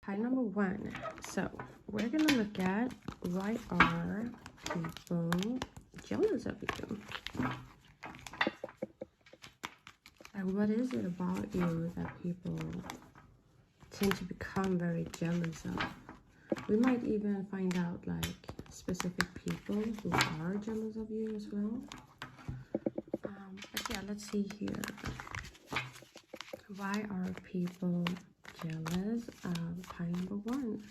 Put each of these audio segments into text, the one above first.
Pile number one. So we're gonna look at why are people jealous of you? And what is it about you that people tend to become very jealous of? We might even find out like specific people who are jealous of you as well. But yeah, let's see here. Why are people jealous of pile number one?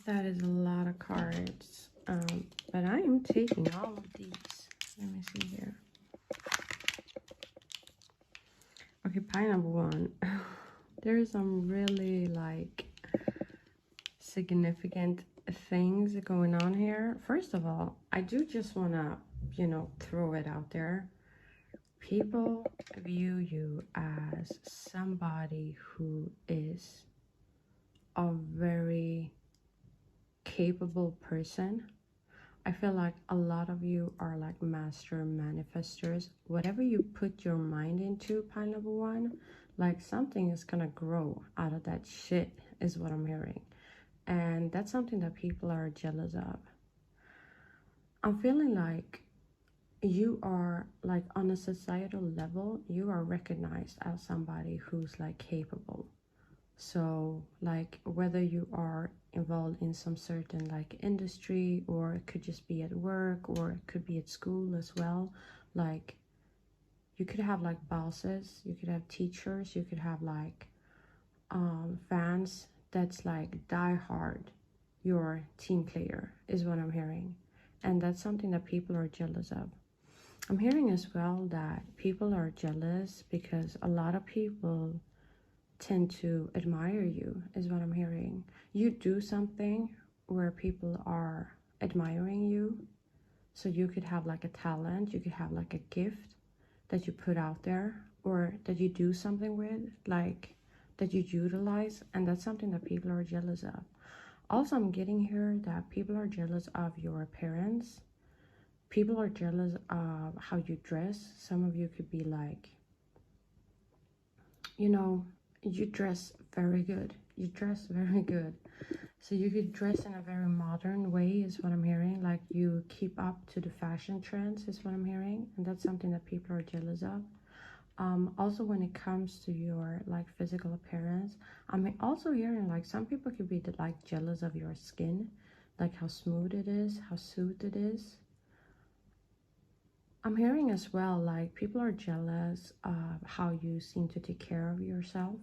That is a lot of cards, but I am taking all of these. Let me see here. Okay, pile number one. There's some really like significant things going on here. First of all, I do just want to, throw it out there. People view you as somebody who is a very capable person. I feel like a lot of you are like master manifestors. Whatever you put your mind into, pile number one, like something is gonna grow out of that shit is what I'm hearing. And that's something that people are jealous of. I'm feeling like you are like on a societal level, you are recognized as somebody who's like capable. So like whether you are involved in some certain like industry, or it could just be at work, or it could be at school as well, like you could have like bosses, you could have teachers, you could have like fans that's like die hard your team player is what I'm hearing. And that's something that people are jealous of. I'm hearing as well that people are jealous because a lot of people tend to admire you is what I'm hearing. You do something where people are admiring you. So you could have like a talent, you could have like a gift that you put out there, or that you do something with, like that you utilize, and that's something that people are jealous of. Also, I'm getting here that people are jealous of your appearance. People are jealous of how you dress. Some of you could be like, you dress very good. You dress very good. So you could dress in a very modern way is what I'm hearing. Like you keep up to the fashion trends is what I'm hearing. And that's something that people are jealous of. Also when it comes to your like physical appearance, I'm also hearing like some people could be like jealous of your skin, like how smooth it is, how soothed it is. I'm hearing as well like people are jealous of how you seem to take care of yourself.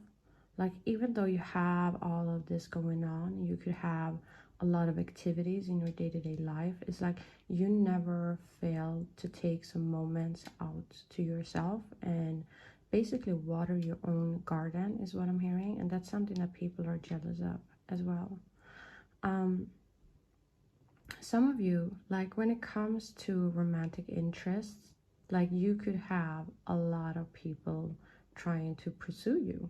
Like even though you have all of this going on, you could have a lot of activities in your day-to-day life. It's like you never fail to take some moments out to yourself and basically water your own garden is what I'm hearing. And that's something that people are jealous of as well. Some of you, like when it comes to romantic interests, like you could have a lot of people trying to pursue you.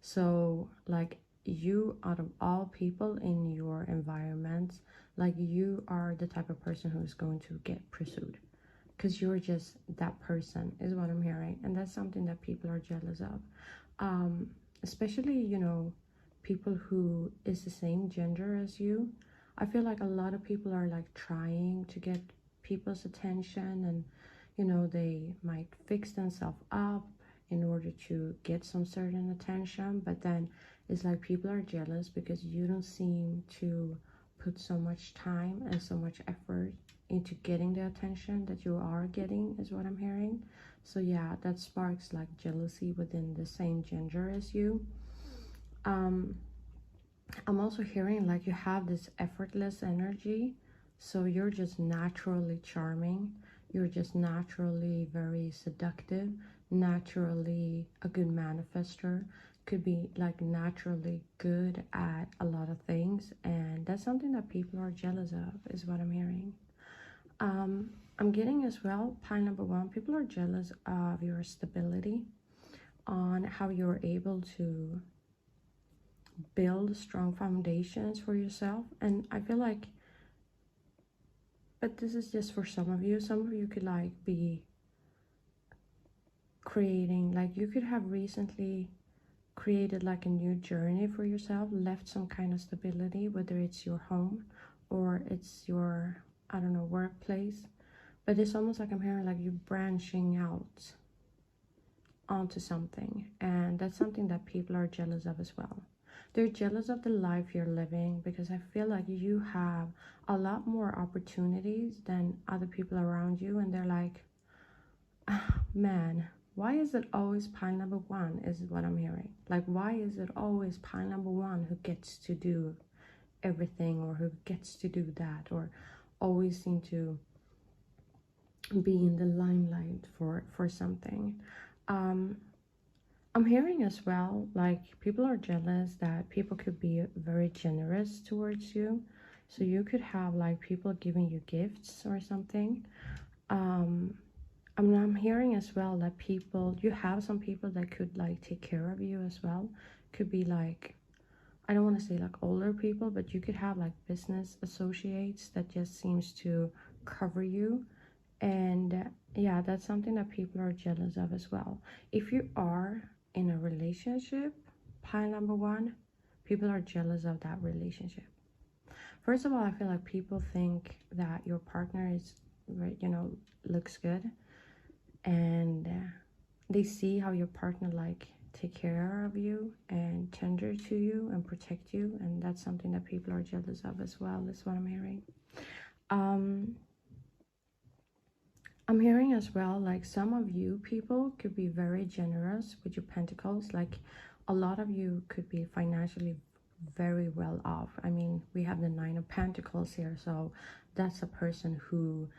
So like you, out of all people in your environments, like you are the type of person who is going to get pursued because you're just that person is what I'm hearing. And that's something that people are jealous of. Especially, people who is the same gender as you. I feel like a lot of people are like trying to get people's attention, and they might fix themselves up in order to get some certain attention, but then it's like people are jealous because you don't seem to put so much time and so much effort into getting the attention that you are getting is what I'm hearing. So yeah, that sparks like jealousy within the same gender as you. I'm also hearing like you have this effortless energy, so you're just naturally charming, you're just naturally very seductive, naturally a good manifester, could be like naturally good at a lot of things, and that's something that people are jealous of, is what I'm hearing. I'm getting as well, pile number one, people are jealous of your stability, on how you're able to build strong foundations for yourself. And I feel like, but this is just for some of you. Some of you could like be creating, like you could have recently created like a new journey for yourself, left some kind of stability, whether it's your home or it's your, I don't know, workplace. But it's almost like I'm hearing like you branching out onto something, and that's something that people are jealous of as well. They're jealous of the life you're living, because I feel like you have a lot more opportunities than other people around you, and they're like, ah, man, why is it always pile number one, is what I'm hearing. Like, why is it always pile number one who gets to do everything, or who gets to do that, or always seem to be in the limelight for something. I'm hearing as well, like people are jealous that people could be very generous towards you. So you could have like people giving you gifts or something. I'm hearing as well that people, you have some people that could like take care of you as well. Could be like, I don't want to say like older people, but you could have like business associates that just seems to cover you. And yeah, that's something that people are jealous of as well. If you are in a relationship, pile number one, people are jealous of that relationship. First of all, I feel like people think that your partner is, you know, looks good, and they see how your partner like take care of you and tender to you and protect you, and that's something that people are jealous of as well. That's what I'm hearing. I'm hearing as well, like some of you people could be very generous with your pentacles. Like a lot of you could be financially very well off. I mean, we have the Nine of Pentacles here, so that's a person who,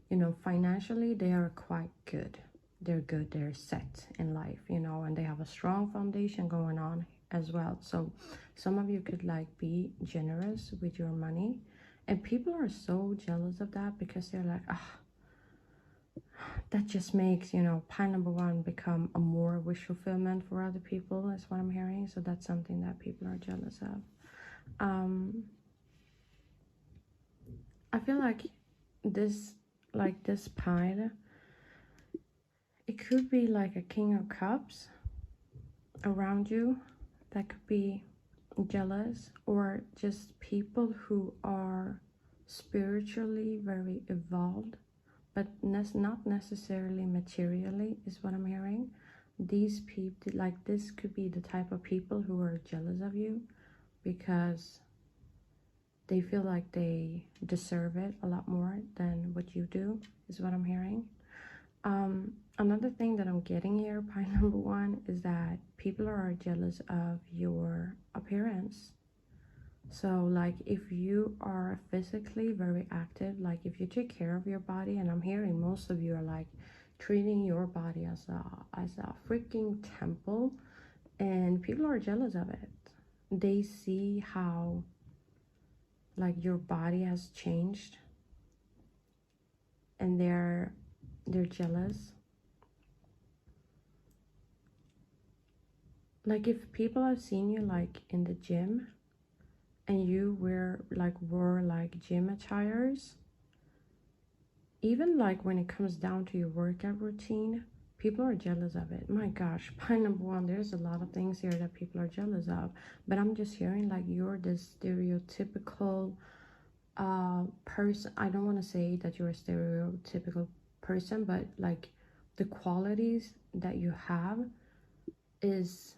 you know, financially they are quite good. They're good, they're set in life, you know, and they have a strong foundation going on as well. So some of you could like be generous with your money, and people are so jealous of that, because they're like, ah, that just makes, you know, pile number one become a more wish fulfillment for other people, is what I'm hearing. So that's something that people are jealous of. I feel like this pile, it could be like a King of Cups around you that could be jealous, or just people who are spiritually very evolved, but not necessarily materially, is what I'm hearing. These people, like this could be the type of people who are jealous of you, because they feel like they deserve it a lot more than what you do, is what I'm hearing. Another thing that I'm getting here, pile number one, is that people are jealous of your appearance. So like if you are physically very active, like if you take care of your body, and I'm hearing most of you are like treating your body as a freaking temple, and people are jealous of it. They see how like your body has changed, and they're jealous. Like if people have seen you like in the gym, and you wore like gym attires, even like when it comes down to your workout routine, people are jealous of it. My gosh, pile number one, there's a lot of things here that people are jealous of, but I'm just hearing like you're this stereotypical person. I don't want to say that you're a stereotypical person, but like the qualities that you have is,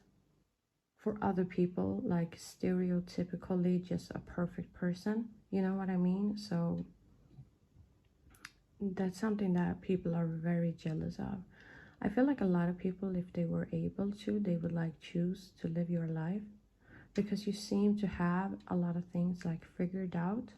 for other people, like stereotypically just a perfect person, you know what I mean? So that's something that people are very jealous of. I feel like a lot of people, if they were able to, they would like choose to live your life, because you seem to have a lot of things like figured out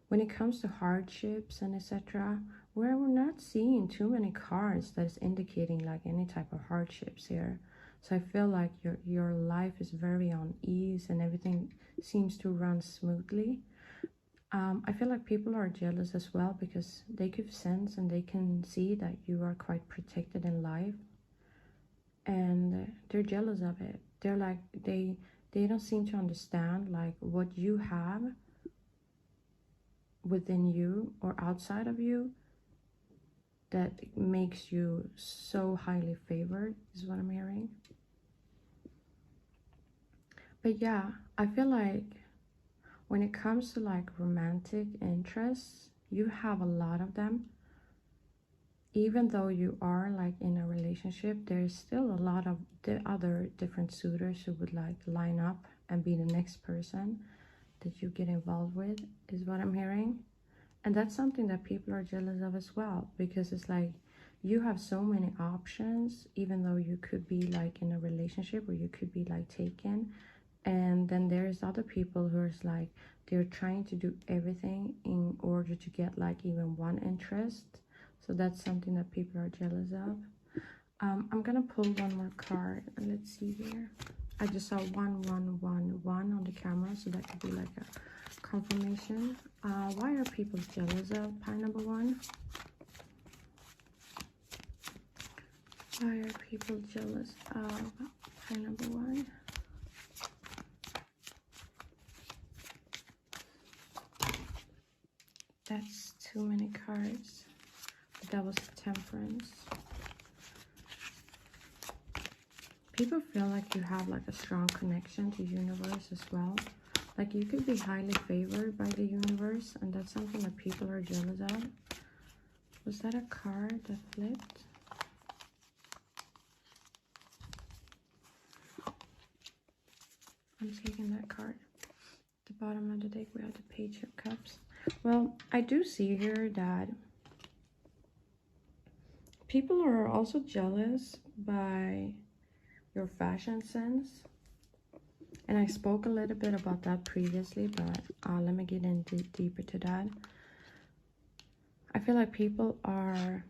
when it comes to hardships and etc. Where we're not seeing too many cards that is indicating like any type of hardships here. So I feel like your life is very on ease and everything seems to run smoothly. I feel like people are jealous as well because they could sense and they can see that you are quite protected in life, and they're jealous of it. They're like they don't seem to understand like what you have within you or outside of you that makes you so highly favored, is what I'm hearing. But yeah, I feel like when it comes to like romantic interests, you have a lot of them. Even though you are like in a relationship, there's still a lot of the other different suitors who would like line up and be the next person that you get involved with, is what I'm hearing. And that's something that people are jealous of as well, because it's like you have so many options, even though you could be like in a relationship or you could be like taken. And then there's other people who is like they're trying to do everything in order to get like even one interest. So that's something that people are jealous of. I'm gonna pull one more card. Let's see here. I just saw 1111 on the camera, so that could be like a confirmation. Why are people jealous of pie number one? Why are people jealous of pie number one? That's too many cards. That was temperance. People feel like you have like a strong connection to universe as well. Like you could be highly favored by the universe, and that's something that people are jealous of. Was that a card that flipped? I'm taking that card. At the bottom of the deck we have the Page of Cups. Well, I do see here that people are also jealous by your fashion sense. And I spoke a little bit about that previously, but let me get in deeper to that. I feel like people are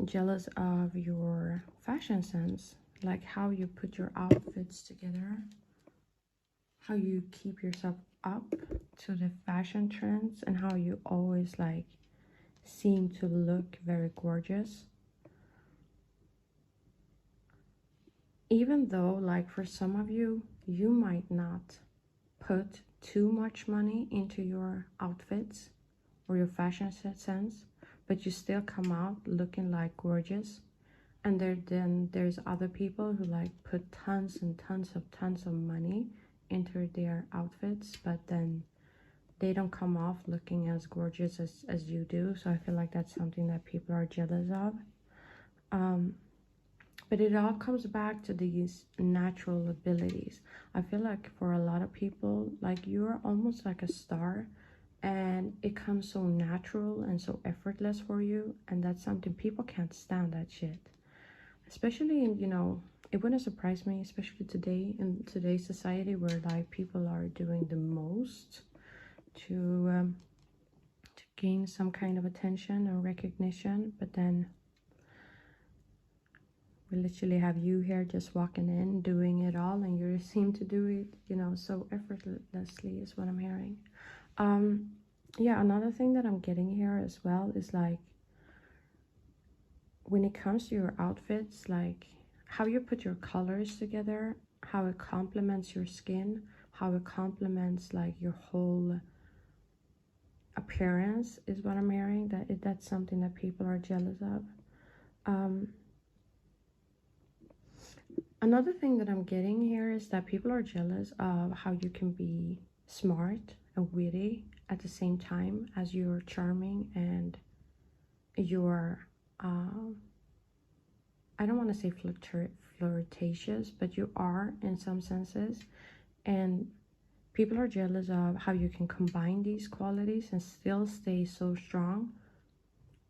jealous of your fashion sense, like how you put your outfits together, how you keep yourself up to the fashion trends, and how you always like seem to look very gorgeous. Even though like for some of you, you might not put too much money into your outfits or your fashion sense, but you still come out looking like gorgeous. And then there's other people who like put tons and tons of money into their outfits, but then they don't come off looking as gorgeous as you do. So I feel like that's something that people are jealous of. But it all comes back to these natural abilities. I feel like for a lot of people, like you're almost like a star, and it comes so natural and so effortless for you. And that's something people can't stand, that shit. Especially in, you know, it wouldn't surprise me, especially today in today's society where like people are doing the most to gain some kind of attention or recognition, but then we literally have you here just walking in, doing it all, and you seem to do it, you know, so effortlessly, is what I'm hearing. Yeah, another thing that I'm getting here as well is like, when it comes to your outfits, like how you put your colors together, how it complements your skin, how it complements like your whole appearance, is what I'm hearing. That's something that people are jealous of. Another thing that I'm getting here is that people are jealous of how you can be smart and witty at the same time as you're charming and you're, I don't want to say flirtatious, but you are in some senses. And people are jealous of how you can combine these qualities and still stay so strong,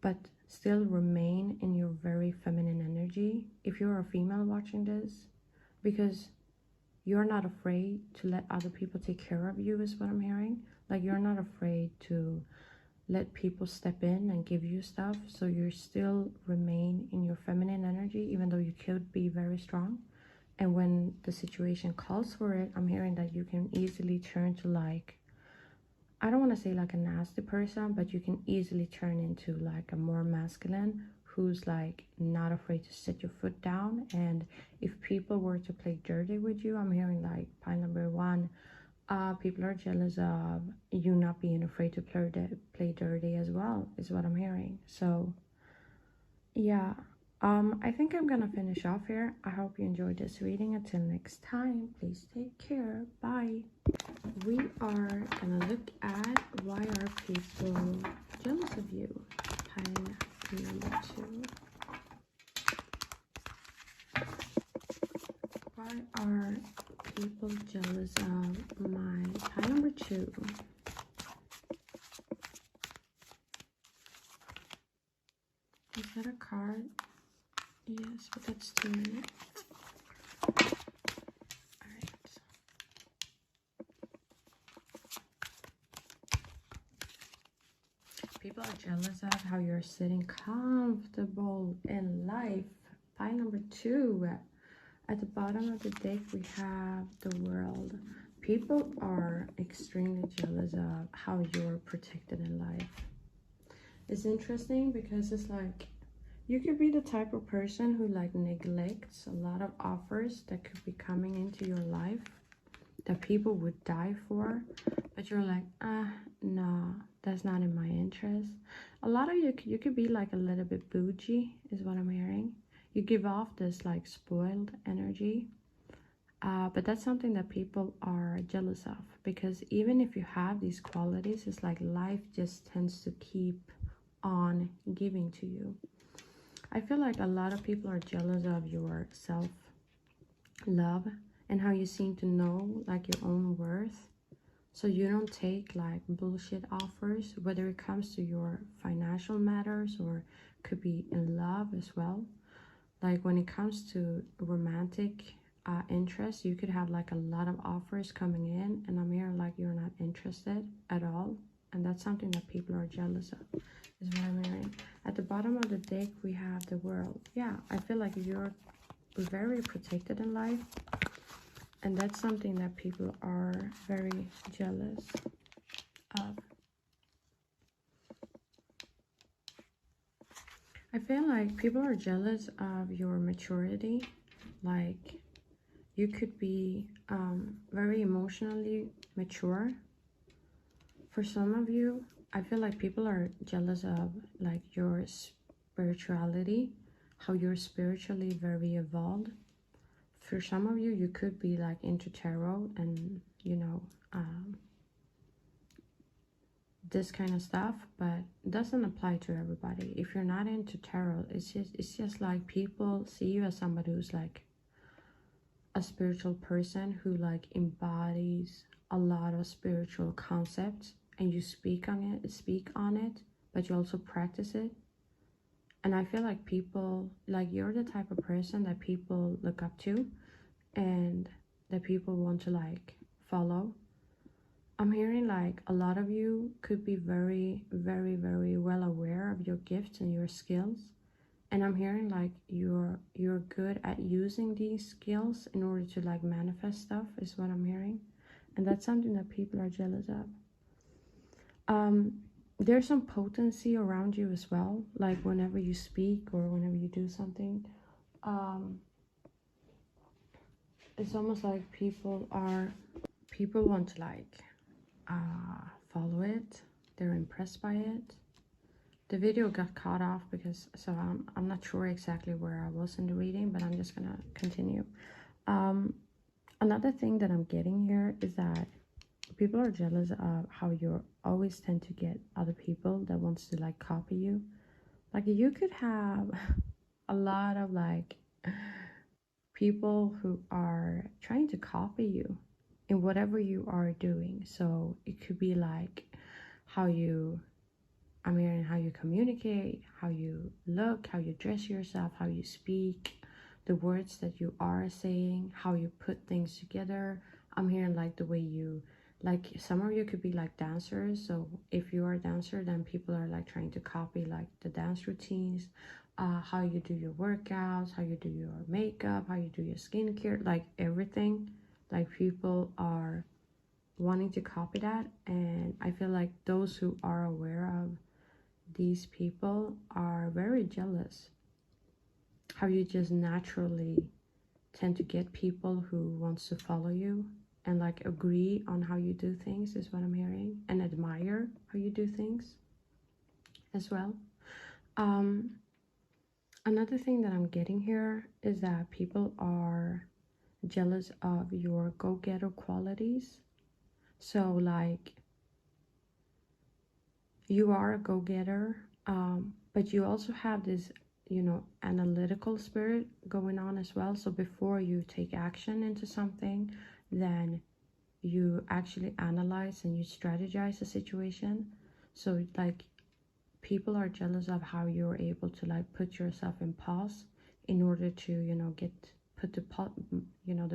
but still remain in your very feminine energy if you're a female watching this, because you're not afraid to let other people take care of you, is what I'm hearing. Like you're not afraid to let people step in and give you stuff, so you still remain in your feminine energy even though you could be very strong. And when the situation calls for it, I'm hearing that you can easily turn to like, I don't want to say like a nasty person, but you can easily turn into like a more masculine who's like not afraid to set your foot down. And if people were to play dirty with you, I'm hearing like pile number one, people are jealous of you not being afraid to play dirty as well, is what I'm hearing. So yeah, I think I'm gonna finish off here. I hope you enjoyed this reading. Until next time, please take care. Bye. We are gonna look at why are people jealous of you. Pile number 2. Why are people jealous of my pile number 2? Is that a card? Yes, but that's too many. Alright. People are jealous of how you're sitting comfortable in life. Pile number 2. At the bottom of the deck, we have the World. People are extremely jealous of how you're protected in life. It's interesting because it's like, you could be the type of person who like neglects a lot of offers that could be coming into your life that people would die for, but you're like, no, that's not in my interest. A lot of you could be like a little bit bougie, is what I'm hearing. You give off this like spoiled energy, but that's something that people are jealous of, because even if you have these qualities, it's like life just tends to keep on giving to you. I feel like a lot of people are jealous of your self-love and how you seem to know like your own worth. So you don't take like bullshit offers, whether it comes to your financial matters or could be in love as well. Like when it comes to romantic interest, you could have like a lot of offers coming in, and I'm here like you're not interested at all. And that's something that people are jealous of, is what I'm hearing. At the bottom of the deck, we have the World. Yeah, I feel like you're very protected in life. And that's something that people are very jealous of. I feel like people are jealous of your maturity. Like you could be very emotionally mature. For some of you, I feel like people are jealous of like your spirituality, how you're spiritually very evolved. For some of you, you could be like into tarot and, you know, this kind of stuff, but it doesn't apply to everybody. If you're not into tarot, it's just like people see you as somebody who's like a spiritual person who like embodies a lot of spiritual concepts, and you speak on it, but you also practice it. And I feel like people, like you're the type of person that people look up to and that people want to like follow. I'm hearing like a lot of you could be very, very, very well aware of your gifts and your skills. And I'm hearing like you're good at using these skills in order to like manifest stuff, is what I'm hearing. And that's something that people are jealous of. There's some potency around you as well. Like whenever you speak or whenever you do something, it's almost like people want to like follow it. They're impressed by it. The video got cut off because, so I'm not sure exactly where I was in the reading, but I'm just gonna continue. Another thing that I'm getting here is that people are jealous of how you always tend to get other people that wants to like copy you. Like you could have a lot of like people who are trying to copy you in whatever you are doing. So it could be like how you, I'm hearing how you communicate, how you look, how you dress yourself, how you speak, the words that you are saying, how you put things together. I'm hearing like the way you Like some of you could be like dancers, so if you are a dancer, then people are like trying to copy like the dance routines, how you do your workouts, how you do your makeup, how you do your skincare, like everything. Like people are wanting to copy that, and I feel like those who are aware of these people are very jealous how you just naturally tend to get people who wants to follow you and like agree on how you do things, is what I'm hearing, and admire how you do things as well. Another thing that I'm getting here is that people are jealous of your go-getter qualities. So like you are a go-getter, but you also have this, you know, analytical spirit going on as well. So before you take action into something, then you actually analyze and you strategize the situation. So like people are jealous of how you're able to like put yourself in pause in order to, you know, put the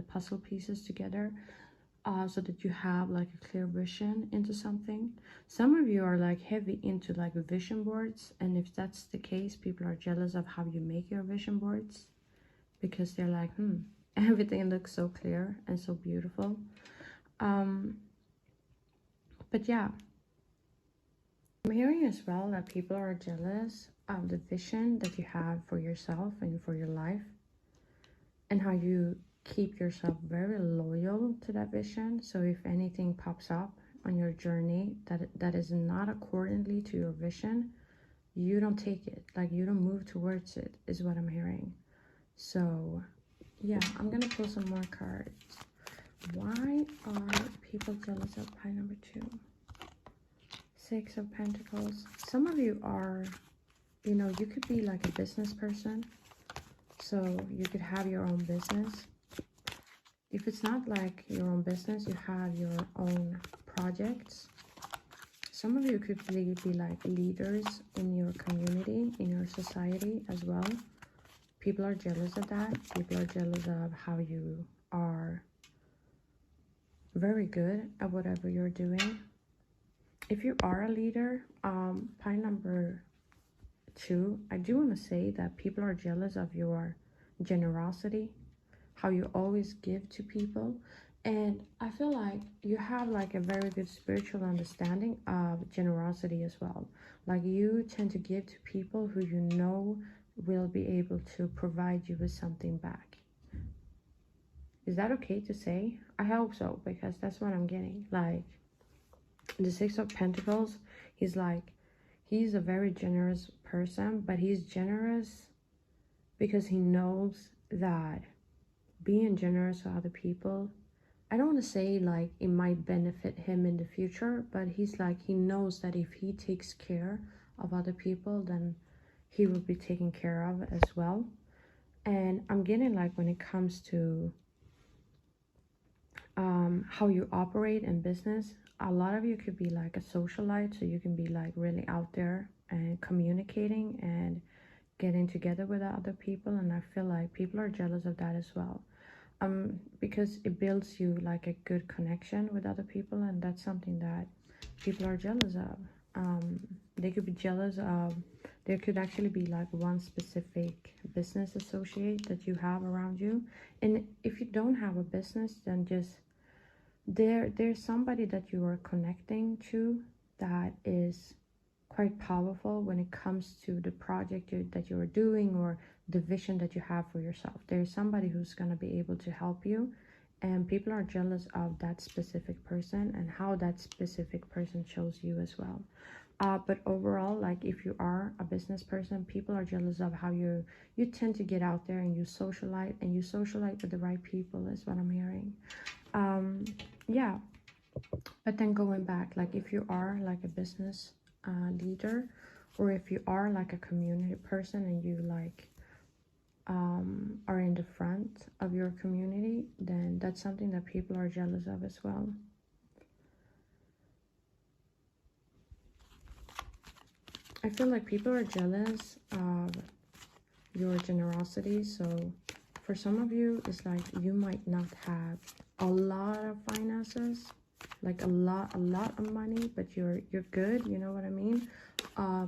puzzle pieces together, so that you have like a clear vision into something. Some of you are like heavy into like vision boards, and if that's the case, people are jealous of how you make your vision boards, because they're like, everything looks so clear and so beautiful. But yeah, I'm hearing as well that people are jealous of the vision that you have for yourself and for your life, and how you keep yourself very loyal to that vision. So if anything pops up on your journey that is not accordingly to your vision, you don't take it, like you don't move towards it, is what I'm hearing. So yeah, I'm gonna pull some more cards. Why are people jealous of pie number 2? Six of Pentacles. Some of you are, you know, you could be like a business person, so you could have your own business. If it's not like your own business, you have your own projects. Some of you could really be like leaders in your community, in your society as well. People are jealous of that. People are jealous of how you are very good at whatever you're doing. If you are a leader, pie number 2, I do want to say that people are jealous of your generosity, how you always give to people. And I feel like you have like a very good spiritual understanding of generosity as well. Like you tend to give to people who you know will be able to provide you with something back. Is that okay to say? I hope so, because that's what I'm getting. Like the Six of Pentacles, he's a very generous person, but he's generous because he knows that being generous to other people, I don't want to say like it might benefit him in the future, but he's like, he knows that if he takes care of other people, then he will be taken care of as well. And I'm getting like when it comes to how you operate in business, a lot of you could be like a socialite, so you can be like really out there and communicating and getting together with other people. And I feel like people are jealous of that as well, because it builds you like a good connection with other people, and that's something that people are jealous of. They could be jealous of, there could actually be like one specific business associate that you have around you. And if you don't have a business, then just there's somebody that you are connecting to that is quite powerful when it comes to the project that you're doing, or the vision that you have for yourself. There's somebody who's going to be able to help you, and people are jealous of that specific person and how that specific person chose you as well. But overall, like if you are a business person, people are jealous of how you tend to get out there and you socialite with the right people, is what I'm hearing. Yeah, but then going back, like if you are like a business leader, or if you are like a community person and you like are in the front of your community, then that's something that people are jealous of as well. I feel like people are jealous of your generosity. So for some of you, it's like you might not have a lot of finances, like a lot of money, but you're good, you know what I mean?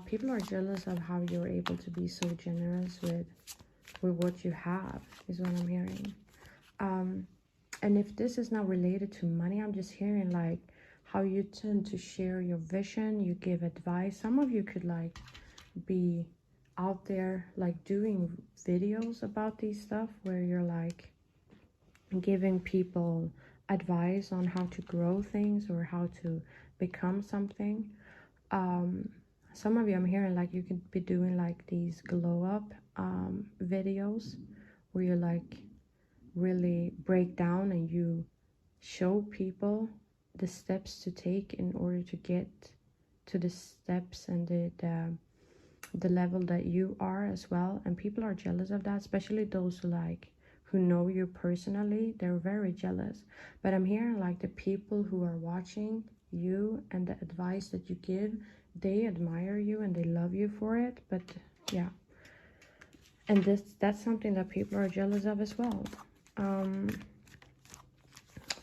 People are jealous of how you're able to be so generous with what you have, is what I'm hearing. And if this is not related to money, I'm just hearing like how you tend to share your vision, you give advice. Some of you could like be out there like doing videos about these stuff where you're like giving people advice on how to grow things or how to become something. Some of you, I'm hearing like you could be doing like these glow up videos where you like really break down and you show people the steps to take in order to get to the steps and the level that you are as well. And people are jealous of that, especially those who know you personally. They're very jealous. But I'm hearing like the people who are watching you and the advice that you give, they admire you and they love you for it. But yeah, and that's something that people are jealous of as well.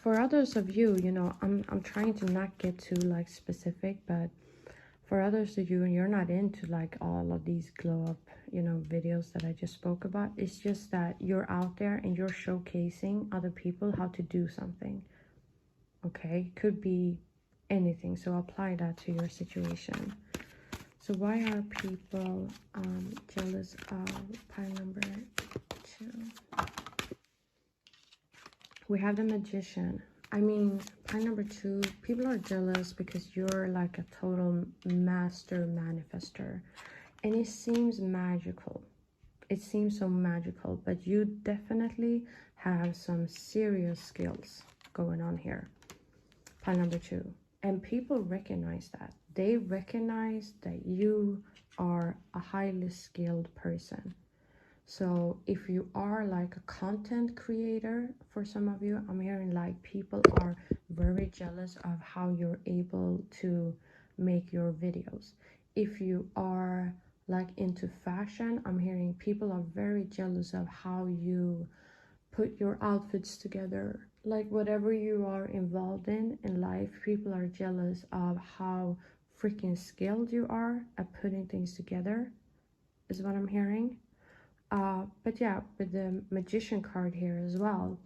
For others of you, you know, I'm trying to not get too like specific, but for others of you, and you're not into like all of these glow up, you know, videos that I just spoke about. It's just that you're out there and you're showcasing other people how to do something. Okay, could be anything. So apply that to your situation. So why are people jealous of pile number 2? We have the Magician. I mean, pile number 2, people are jealous because you're like a total master manifester. And it seems magical. It seems so magical, but you definitely have some serious skills going on here. Pile number 2. And people recognize that. They recognize that you are a highly skilled person. So if you are like a content creator, for some of you, I'm hearing like people are very jealous of how you're able to make your videos. If you are like into fashion, I'm hearing people are very jealous of how you put your outfits together. Like whatever you are involved in life, people are jealous of how freaking skilled you are at putting things together, is what I'm hearing. But yeah, with the Magician card here as well,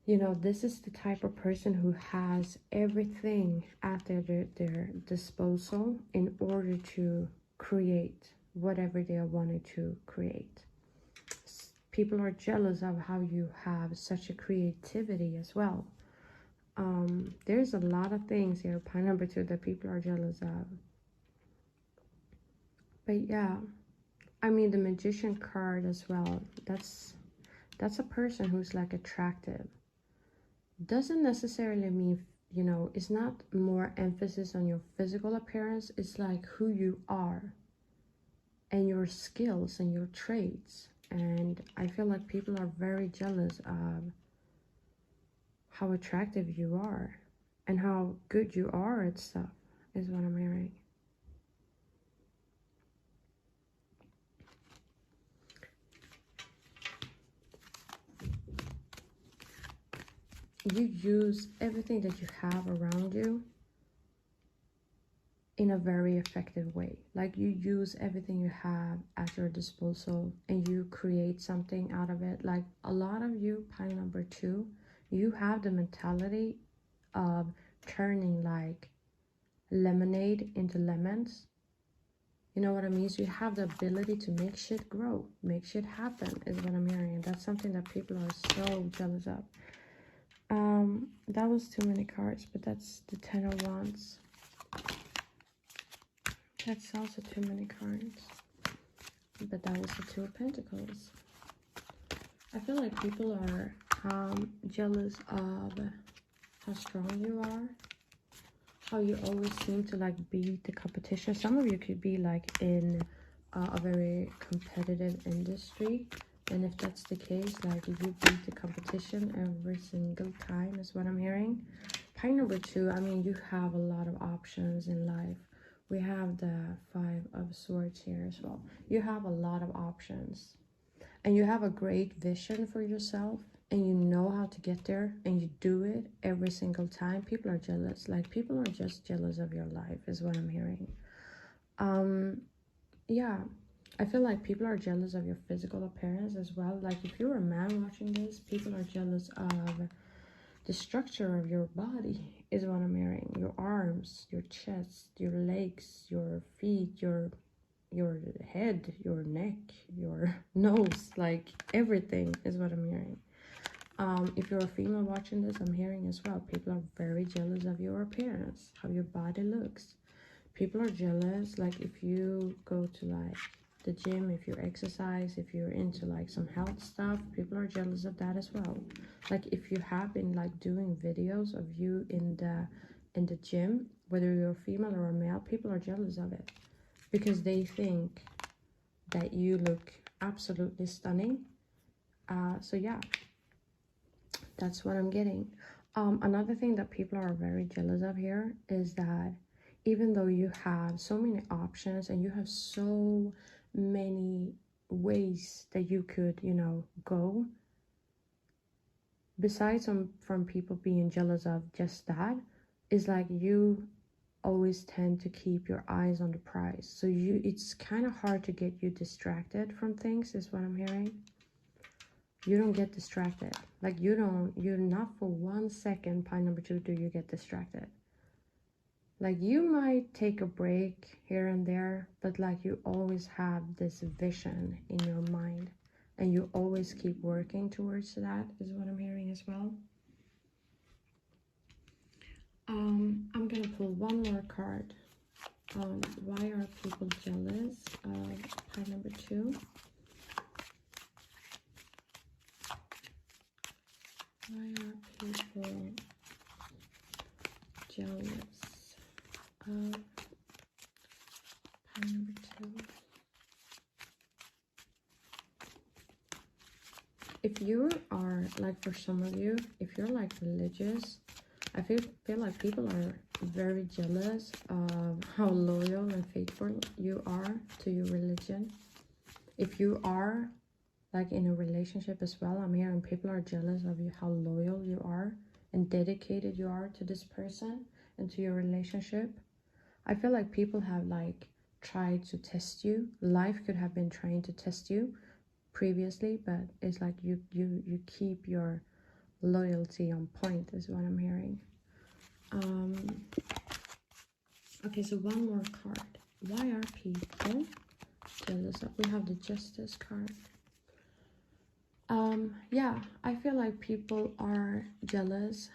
you know, this is the type of person who has everything at their disposal in order to create whatever they wanted to create. People are jealous of how you have such a creativity as well. There's a lot of things here, pile number 2, that people are jealous of. But yeah, I mean, the Magician card as well, that's a person who's like attractive. Doesn't necessarily mean, you know, it's not more emphasis on your physical appearance. It's like who you are and your skills and your traits. And I feel like people are very jealous of how attractive you are and how good you are at stuff, is what I'm hearing. You use everything that you have around you in a very effective way. Like you use everything you have at your disposal and you create something out of it. Like a lot of you, pile number 2, you have the mentality of turning like lemonade into lemons. You know what I mean? So you have the ability to make shit grow, make shit happen, is what I'm hearing. And that's something that people are so jealous of. That was too many cards, but that's the 10 of Wands. That's also too many cards. But that was the 2 of Pentacles. I feel like people are jealous of how strong you are, how you always seem to like beat the competition. Some of you could be like in a very competitive industry, and if that's the case, like you beat the competition every single time, is what I'm hearing. Pile number 2, I mean, you have a lot of options in life. We have the 5 of Swords here as well. You have a lot of options and you have a great vision for yourself and you know how to get there and you do it every single time, people are jealous. Like, people are just jealous of your life is what I'm hearing. Yeah, I feel like people are jealous of your physical appearance as well. Like, if you're a man watching this, people are jealous of the structure of your body is what I'm hearing. Your arms, your chest, your legs, your feet, your head, your neck, your nose, like everything is what I'm hearing. If you're a female watching this, I'm hearing as well, people are very jealous of your appearance, how your body looks. People are jealous, like, if you go to like the gym, if you exercise, if you're into like some health stuff, people are jealous of that as well. Like, if you have been like doing videos of you in the gym, whether you're a female or a male, people are jealous of it because they think that you look absolutely stunning. So yeah, that's what I'm getting. Another thing that people are very jealous of here is that even though you have so many options and you have so many ways that you could, you know, go, besides from people being jealous of just that, is like you always tend to keep your eyes on the prize. So it's kind of hard to get you distracted from things is what I'm hearing. You don't get distracted. Like, you're not for 1 second, pile number 2, do you get distracted. Like, you might take a break here and there, but like, you always have this vision in your mind and you always keep working towards that is what I'm hearing as well. I'm gonna pull one more card. Why are people jealous of pile number 2? Why are people jealous of pile number 2? If you are, like, for some of you, if you're like religious, I feel like people are very jealous of how loyal and faithful you are to your religion. If you are like in a relationship as well, I'm hearing people are jealous of you, how loyal you are and dedicated you are to this person and to your relationship. I feel like people have like tried to test you. Life could have been trying to test you previously, but it's like you keep your loyalty on point is what I'm hearing. Okay, so one more card. Why are people jealous? We have the Justice card. Yeah, I feel like people are jealous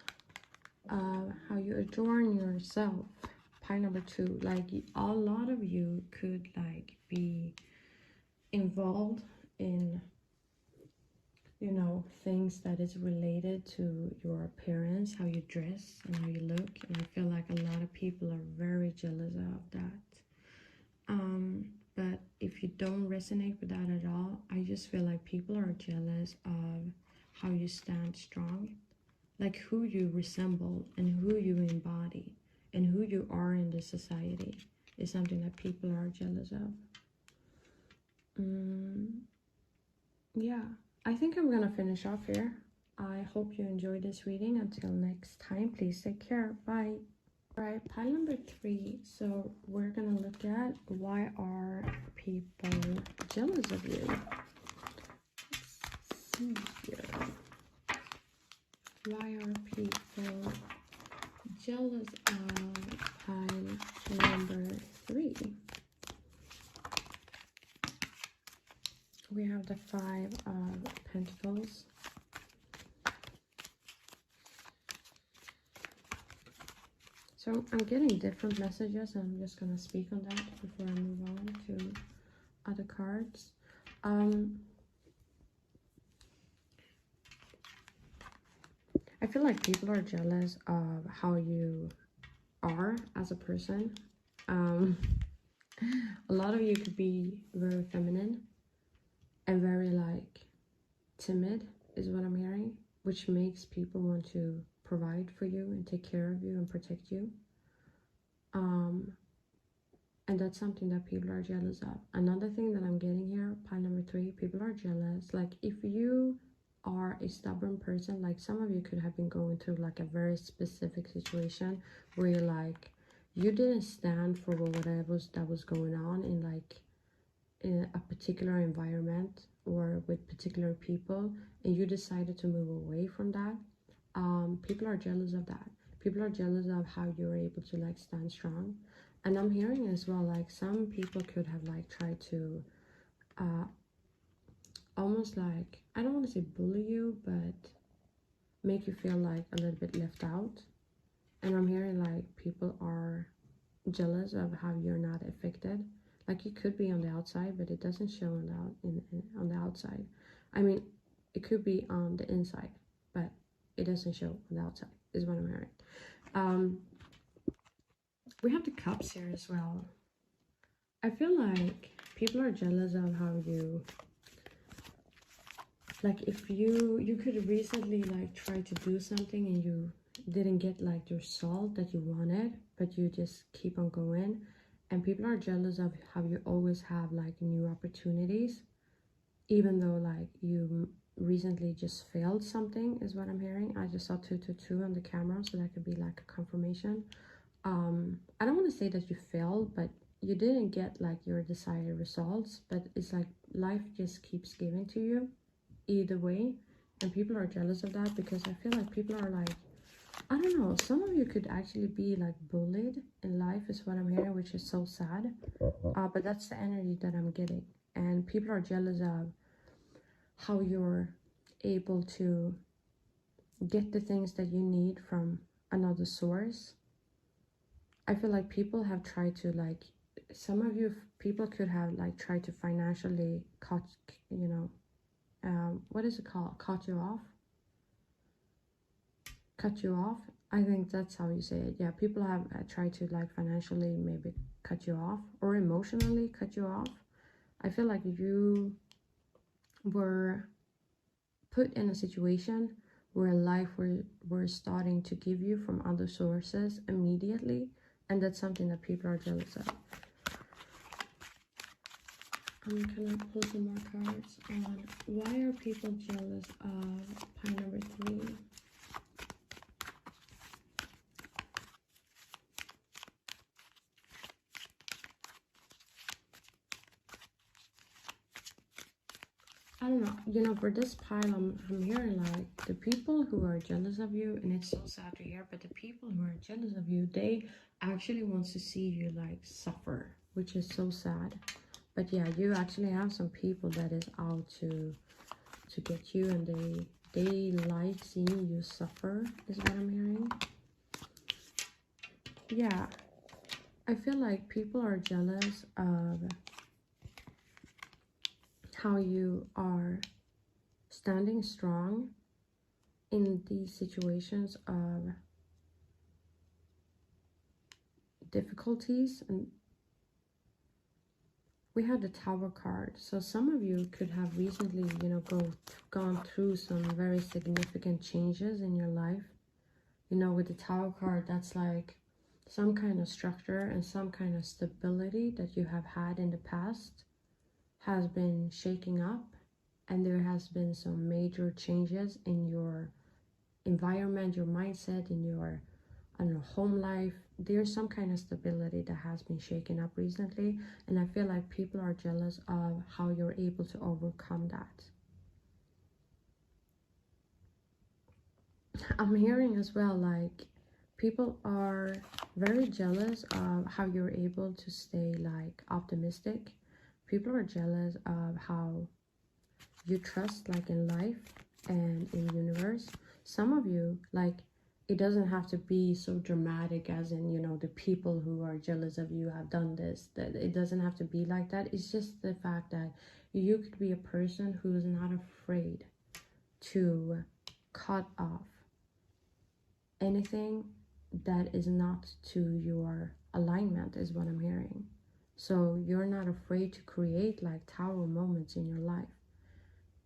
of how you adorn yourself. Pile number 2, like, a lot of you could like be involved in, you know, things that is related to your appearance, how you dress and how you look, and I feel like a lot of people are very jealous of that. But if you don't resonate with that at all, I just feel like people are jealous of how you stand strong, like who you resemble and who you embody and who you are in the society is something that people are jealous of. Yeah, I think I'm gonna finish off here. I hope you enjoyed this reading. Until next time, please take care. Bye. All right, pile number 3. So we're gonna look at, why are people jealous of you? Let's see here. Why are people jealous of pile number 3? We have the 5 of Pentacles. So I'm getting different messages, and I'm just going to speak on that before I move on to other cards. I feel like people are jealous of how you are as a person. A lot of you could be very feminine and very like timid is what I'm hearing, which makes people want to provide for you and take care of you and protect you. And that's something that people are jealous of. Another thing that I'm getting here, pile number 3, people are jealous. Like, if you are a stubborn person. Like some of you could have been going through like a very specific situation where you're like, you didn't stand for whatever that was going on in like in a particular environment or with particular people, and you decided to move away from that. People are jealous of that. People are jealous of how you're able to like stand strong. And I'm hearing as well, like some people could have like tried to almost like, I don't want to say bully you, but make you feel like a little bit left out. And I'm hearing like people are jealous of how you're not affected. Like you could be on the outside, but it doesn't show on the outside. I mean, it could be on the inside, but it doesn't show on the outside, is what I'm hearing. We have the cups here as well. I feel like people are jealous of how you, like if you could recently like try to do something and you didn't get like the result that you wanted, but you just keep on going, and people are jealous of how you always have like new opportunities, even though like you recently just failed something, is what I'm hearing. I just saw 222 on the camera, so that could be like a confirmation. I don't want to say that you failed, but you didn't get like your desired results, but it's like life just keeps giving to you either way, and people are jealous of that because I feel like people are like, I don't know, some of you could actually be like bullied in life, is what I'm hearing, which is so sad. But that's the energy that I'm getting, and people are jealous of how you're able to get the things that you need from another source. I feel like people have tried to like, some of you people could have like tried to financially cut, you know, what is it called? Cut you off. Cut you off. I think that's how you say it. Yeah, people have tried to like financially maybe cut you off or emotionally cut you off. I feel like you were put in a situation where life were starting to give you from other sources immediately, and that's something that people are jealous of. I'm gonna pull some more cards on why are people jealous of pile number 3. I don't know, you know, for this pile, I'm hearing like the people who are jealous of you, and it's so sad to hear, but the people who are jealous of you, they actually want to see you like suffer, which is so sad. But yeah, you actually have some people that is out to get you, and they like seeing you suffer, is what I'm hearing. Yeah, I feel like people are jealous of how you are standing strong in these situations of difficulties. And we had the Tower card, so some of you could have recently, you know, gone through some very significant changes in your life. You know, with the Tower card, that's like some kind of structure and some kind of stability that you have had in the past has been shaking up, and there has been some major changes in your environment, your mindset, in your, I don't know, home life. There's some kind of stability that has been shaken up recently, and I feel like people are jealous of how you're able to overcome that. I'm hearing as well like people are very jealous of how you're able to stay like optimistic. People are jealous of how you trust like in life and in universe. Some of you, like, it doesn't have to be so dramatic as in, you know, the people who are jealous of you have done this, that it doesn't have to be like that. It's just the fact that you could be a person who is not afraid to cut off anything that is not to your alignment, is what I'm hearing. So you're not afraid to create like tower moments in your life.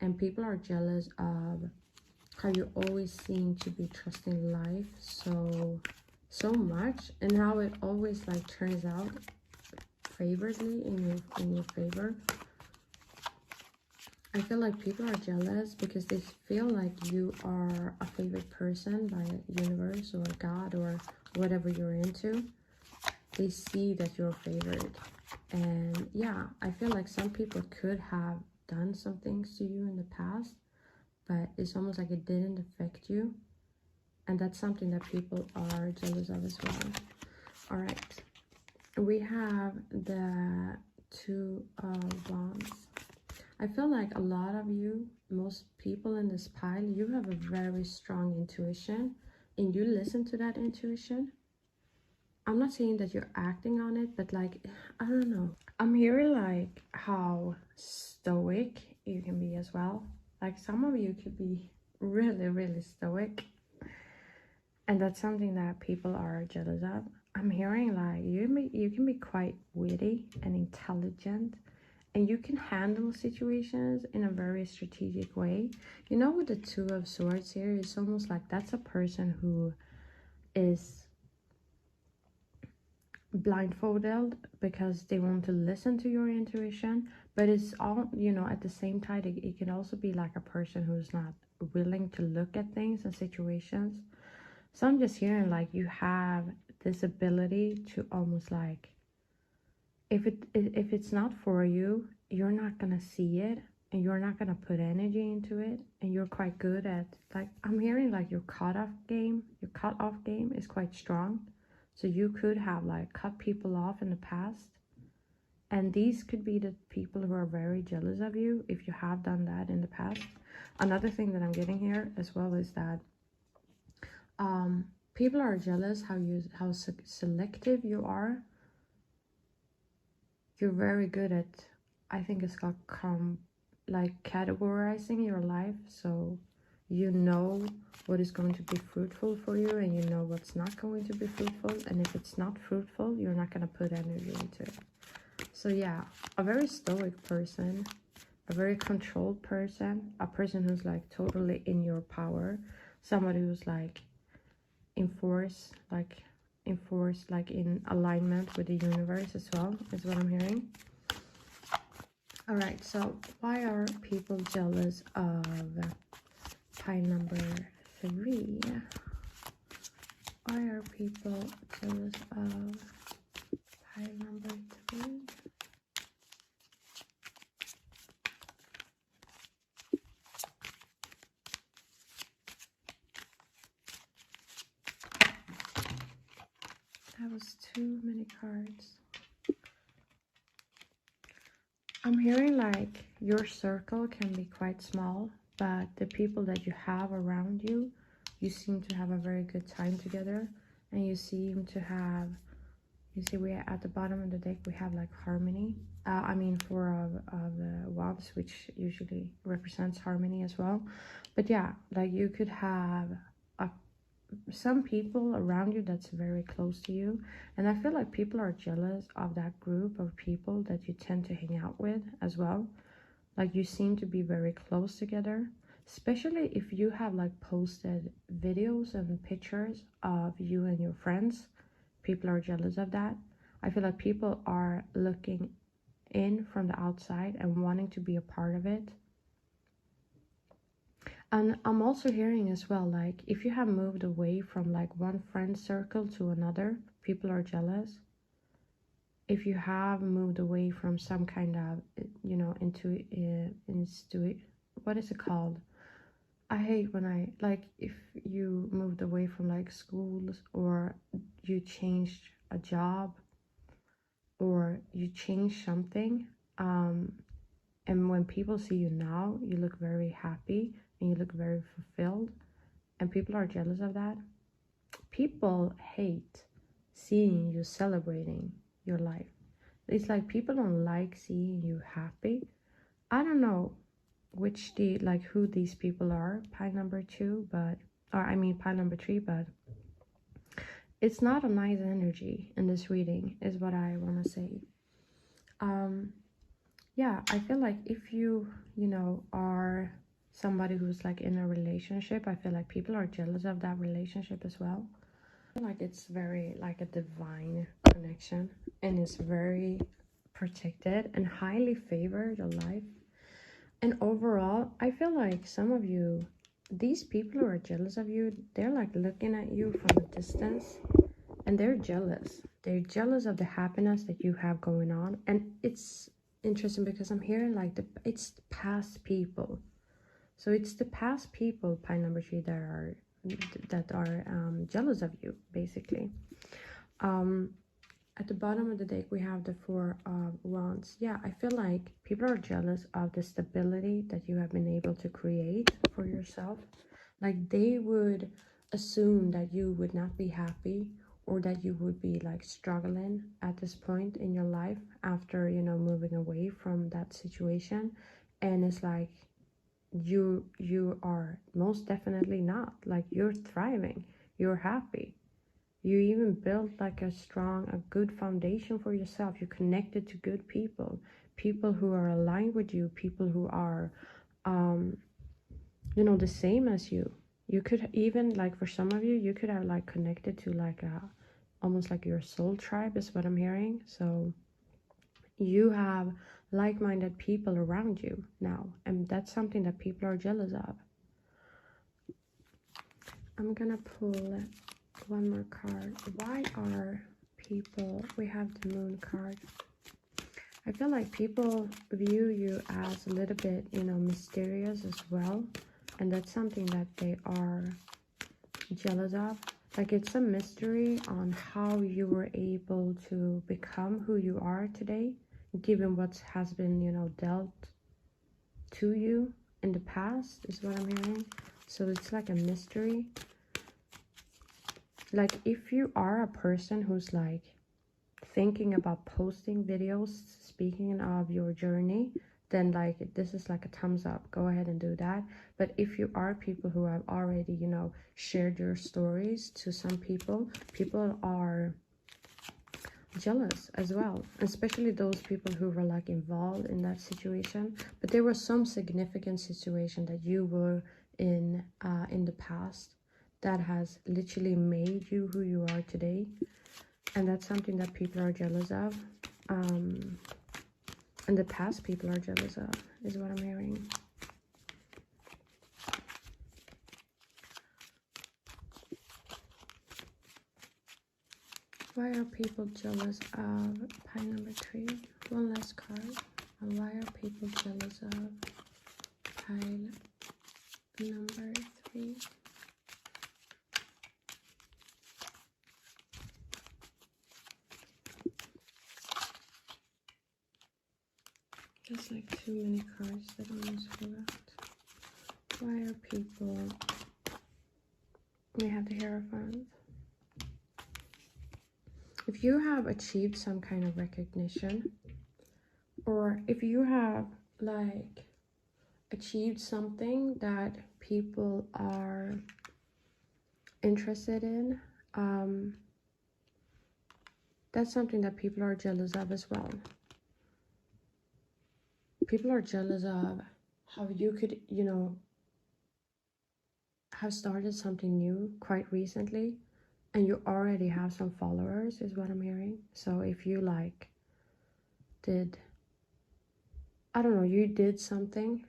And people are jealous of how you always seem to be trusting life so much, and how it always like turns out favorably in your favor. I feel like people are jealous because they feel like you are a favorite person by universe or God or whatever you're into. They see that you're favored. And yeah, I feel like some people could have done some things to you in the past, but it's almost like it didn't affect you. And that's something that people are jealous of as well. All right. We have the Two of Wands. I feel like a lot of you, most people in this pile, you have a very strong intuition and you listen to that intuition. I'm not saying that you're acting on it, but like, I don't know. I'm hearing like how stoic you can be as well. Like some of you could be really, really stoic. And that's something that people are jealous of. I'm hearing like you can be quite witty and intelligent. And you can handle situations in a very strategic way. You know, with the Two of Swords here, it's almost like that's a person who is blindfolded because they want to listen to your intuition. But it's all, you know, at the same time, it can also be like a person who's not willing to look at things and situations. So I'm just hearing like you have this ability to almost like, if it's not for you, you're not gonna see it and you're not gonna put energy into it, and you're quite good at, like, I'm hearing like your cutoff game is quite strong. So you could have like cut people off in the past, and these could be the people who are very jealous of you if you have done that in the past. Another thing that I'm getting here as well is that people are jealous how selective you are. You're very good at, I think it's called like categorizing your life, so you know what is going to be fruitful for you and you know what's not going to be fruitful, and if it's not fruitful, you're not going to put energy into it. So yeah, a very stoic person, a very controlled person, a person who's like totally in your power, somebody who's like enforced, like in alignment with the universe as well, is what I'm hearing. All right, so why are people jealous of pile number 3? Why are people jealous of pile number 3? That was too many cards. I'm hearing like your circle can be quite small, but the people that you have around you, you seem to have a very good time together, and you seem to have, you see, we are at the bottom of the deck, we have like harmony. I mean, 4 of the wands, which usually represents harmony as well. But yeah, like you could have some people around you that's very close to you, and I feel like people are jealous of that group of people that you tend to hang out with as well. Like you seem to be very close together, especially if you have like posted videos and pictures of you and your friends. People are jealous of that. I feel like people are looking in from the outside and wanting to be a part of it. And I'm also hearing as well, like if you have moved away from like one friend circle to another, people are jealous. If you have moved away from some kind of, you know, into what is it called? I hate when I, like, if you moved away from like schools, or you changed a job, or you changed something, and when people see you now, you look very happy and you look very fulfilled, and people are jealous of that. People hate seeing you celebrating your life. It's like people don't like seeing you happy. I don't know who these people are, pile number 2, but, or I mean pile number 3, but it's not a nice energy in this reading, is what I want to say. Yeah, I feel like if you know, are somebody who's like in a relationship, I feel like people are jealous of that relationship as well. I feel like it's very like a divine connection, and it's very protected and highly favored alive. And overall, I feel like some of you, these people who are jealous of you, they're like looking at you from a distance and they're jealous. They're jealous of the happiness that you have going on. And it's interesting because I'm hearing like it's the past people. So it's the past people, pile number 3, that are jealous of you, basically. At the bottom of the deck, we have the 4 of Wands. Yeah, I feel like people are jealous of the stability that you have been able to create for yourself. Like they would assume that you would not be happy, or that you would be like struggling at this point in your life after, you know, moving away from that situation. And it's like you are most definitely not. Like you're thriving, you're happy. You even built like a good foundation for yourself. You're connected to good people, people who are aligned with you, people who are, you know, the same as you. You could even, like, for some of you, you could have like connected to like almost like your soul tribe is what I'm hearing. So you have like-minded people around you now, and that's something that people are jealous of. I'm gonna pull one more card. Why are people, we have the Moon card. I feel like people view you as a little bit, you know, mysterious as well, and that's something that they are jealous of. Like it's a mystery on how you were able to become who you are today, given what has been, you know, dealt to you in the past, is what I'm hearing. So it's like a mystery. Like if you are a person who's like thinking about posting videos speaking of your journey, then like this is like a thumbs up. Go ahead and do that. But if you are people who have already, you know, shared your stories to some people, people are jealous as well, especially those people who were like involved in that situation. But there was some significant situation that you were in the past that has literally made you who you are today, and that's something that people are jealous of, and the past people are jealous of, is what I'm hearing. Why are people jealous of pile number 3? One last card. And why are people jealous of pile number 3? There's like too many cards that almost forgot. Why are people... We have the Hierophant. If you have achieved some kind of recognition, or if you have like achieved something that people are interested in, that's something that people are jealous of as well. People are jealous of how you could, you know, have started something new quite recently and you already have some followers, is what I'm hearing. So if you like did, I don't know, you did something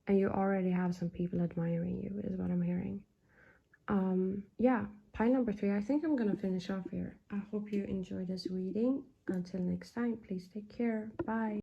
and you already have some people admiring you, is what I'm hearing. Yeah, pile number 3, I think I'm gonna finish off here. I hope you enjoyed this reading. Until next time, please take care. Bye.